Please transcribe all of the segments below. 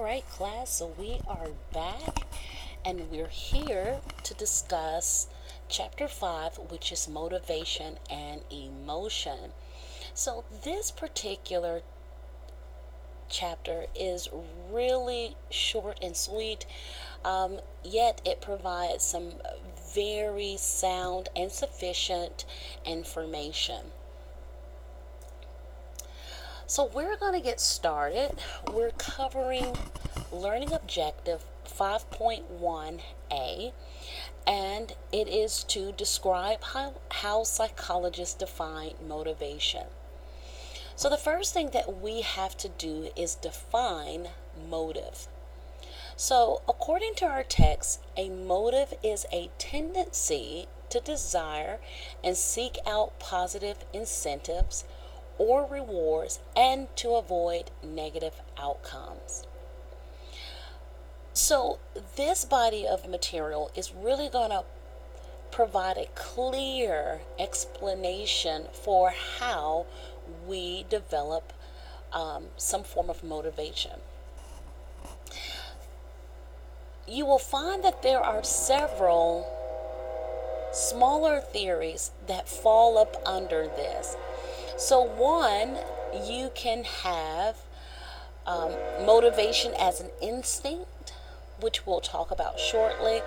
All right, class, so we are back and we're here to discuss chapter 5, which is motivation and emotion. So, this particular chapter is really short and sweet, yet it provides some very sound and sufficient information. So we're going to get started. We're covering Learning Objective 5.1a, and it is to describe how psychologists define motivation. So the first thing that we have to do is define motive. So according to our text, a motive is a tendency to desire and seek out positive incentives or rewards and to avoid negative outcomes. So this body of material is really going to provide a clear explanation for how we develop some form of motivation. You will find that there are several smaller theories that fall up under this. So one, you can have motivation as an instinct, which we'll talk about shortly.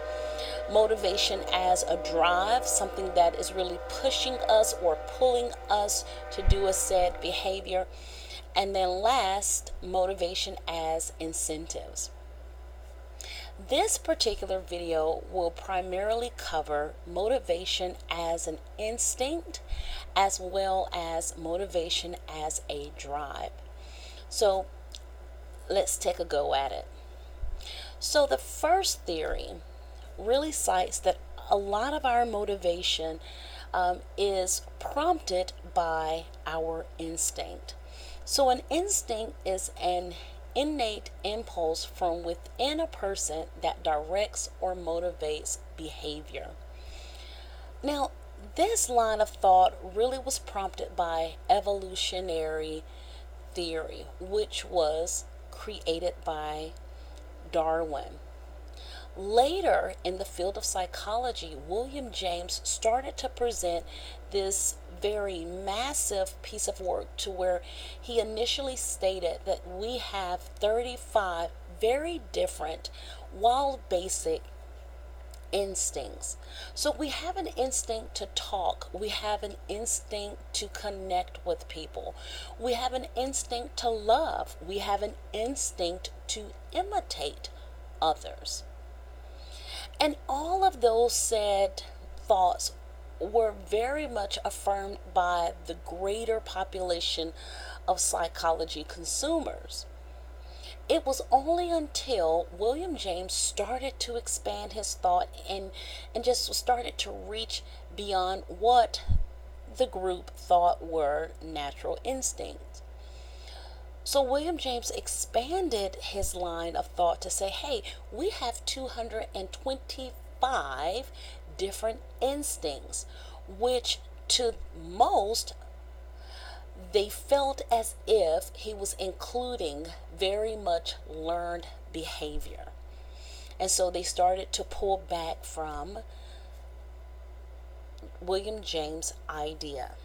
Motivation as a drive, something that is really pushing us or pulling us to do a said behavior. And then last, motivation as incentives. This particular video will primarily cover motivation as an instinct as well as motivation as a drive. So let's take a go at it. So the first theory really cites that a lot of our motivation is prompted by our instinct. So an instinct is an innate impulse from within a person that directs or motivates behavior. Now, this line of thought really was prompted by evolutionary theory, which was created by Darwin. Later in the field of psychology, William James started to present this very massive piece of work to where he initially stated that we have 35 very different, while basic, instincts. So we have an instinct to talk. We have an instinct to connect with people. We have an instinct to love. We have an instinct to imitate others. And all of those said thoughts were very much affirmed by the greater population of psychology consumers. It was only until William James started to expand his thought and just started to reach beyond what the group thought were natural instincts. So William James expanded his line of thought to say, hey, we have 225 different instincts, which to most, they felt as if he was including very much learned behavior. And so they started to pull back from William James' idea.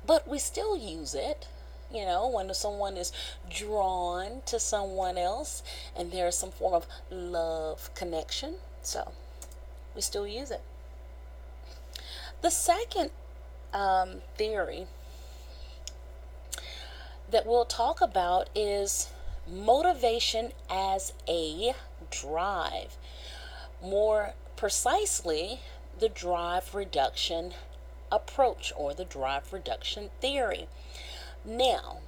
But we still use it. You know, when someone is drawn to someone else and there's some form of love connection. So we still use it. The second theory that we'll talk about is motivation as a drive. More precisely, the drive reduction approach or the drive reduction theory. Now,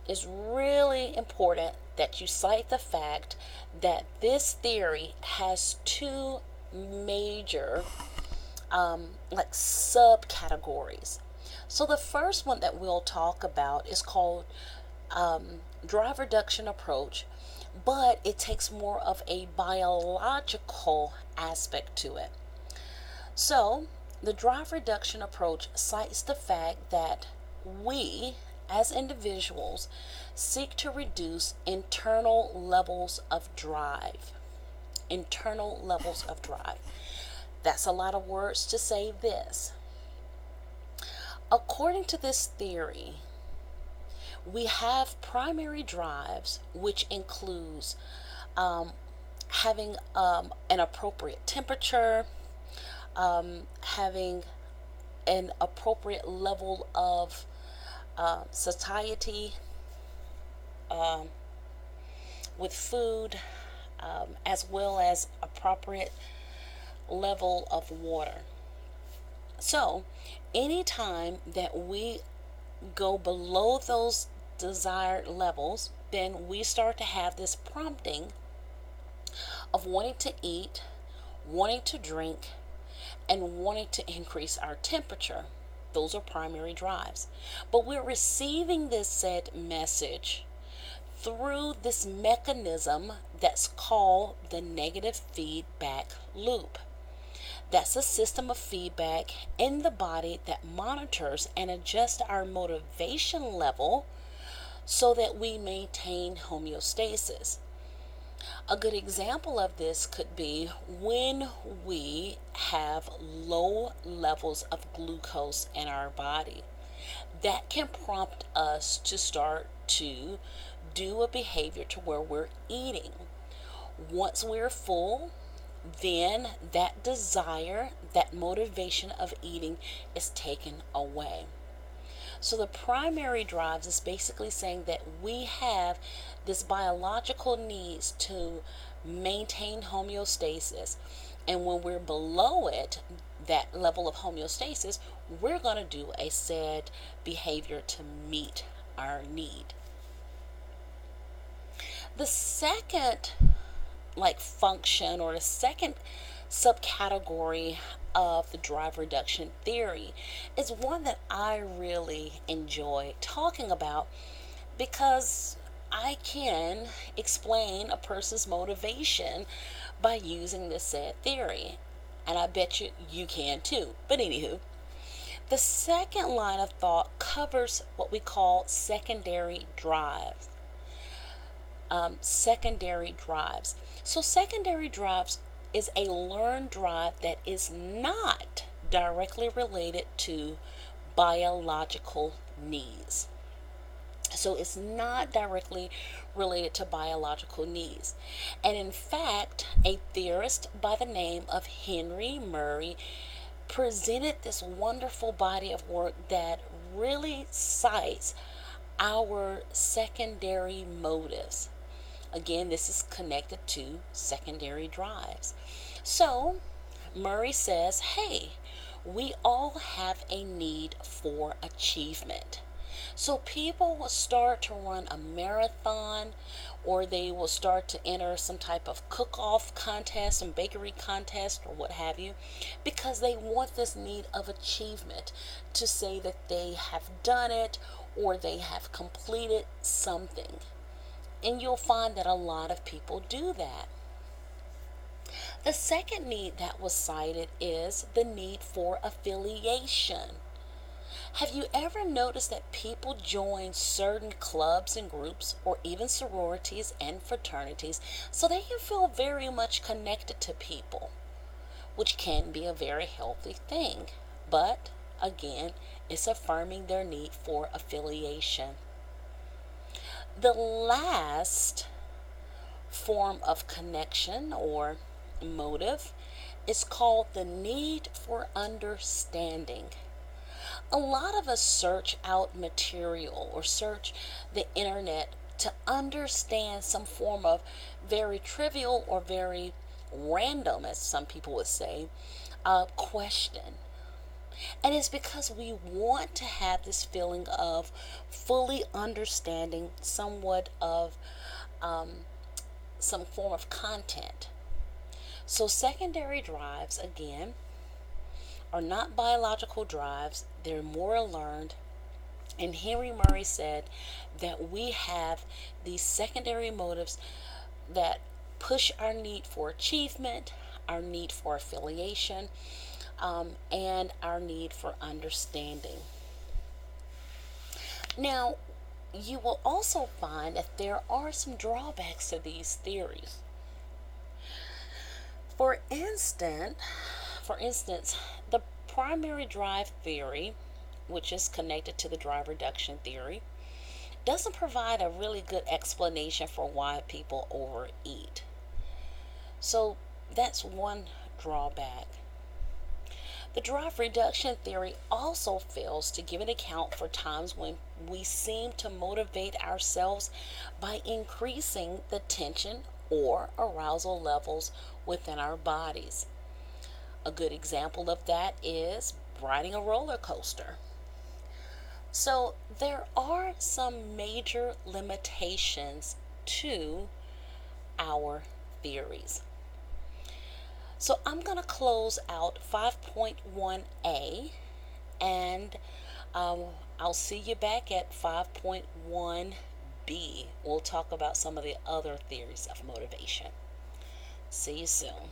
it's really important that you cite the fact that this theory has two major subcategories. So the first one that we'll talk about is called drive reduction approach, but it takes more of a biological aspect to it. So the drive reduction approach cites the fact that we as individuals, seek to reduce internal levels of drive. Internal levels of drive. That's a lot of words to say this. According to this theory, we have primary drives, which includes having an appropriate temperature, having an appropriate level of satiety with food, as well as appropriate level of water. So, anytime that we go below those desired levels, then we start to have this prompting of wanting to eat, wanting to drink, and wanting to increase our temperature. Those are primary drives. But we're receiving this said message through this mechanism that's called the negative feedback loop. That's a system of feedback in the body that monitors and adjusts our motivation level so that we maintain homeostasis. A good example of this could be when we have low levels of glucose in our body. That can prompt us to start to do a behavior to where we're eating. Once we're full, then that desire, that motivation of eating is taken away. So the primary drives is basically saying that we have this biological needs to maintain homeostasis. And when we're below it, that level of homeostasis, we're going to do a said behavior to meet our need. The second function, or the second subcategory of the drive reduction theory, is one that I really enjoy talking about because I can explain a person's motivation by using this said theory, and I bet you can too. But anywho, the second line of thought covers what we call secondary drives. Secondary drives. So secondary drives is a learned drive that is not directly related to biological needs. So it's not directly related to biological needs. And in fact, a theorist by the name of Henry Murray presented this wonderful body of work that really cites our secondary motives. Again, this is connected to secondary drives. So, Murray says, hey, we all have a need for achievement. So people will start to run a marathon, or they will start to enter some type of cook-off contest, some bakery contest, or what have you, because they want this need of achievement to say that they have done it or they have completed something. And you'll find that a lot of people do that. The second need that was cited is the need for affiliation. Have you ever noticed that people join certain clubs and groups, or even sororities and fraternities, so they can feel very much connected to people, which can be a very healthy thing. But again, it's affirming their need for affiliation. The last form of connection or motive is called the need for understanding. A lot of us search out material or search the internet to understand some form of very trivial or very random, as some people would say, question. And it's because we want to have this feeling of fully understanding somewhat of some form of content. So secondary drives, again, are not biological drives. They're more learned. And Henry Murray said that we have these secondary motives that push our need for achievement, our need for affiliation, and our need for understanding. Now, you will also find that there are some drawbacks to these theories. For instance, the primary drive theory, which is connected to the drive reduction theory, doesn't provide a really good explanation for why people overeat. So that's one drawback. The drive reduction theory also fails to give an account for times when we seem to motivate ourselves by increasing the tension or arousal levels within our bodies. A good example of that is riding a roller coaster. So, there are some major limitations to our theories. So, I'm going to close out 5.1a, and um, I'll see you back at 5.1b. We'll talk about some of the other theories of motivation. See you soon.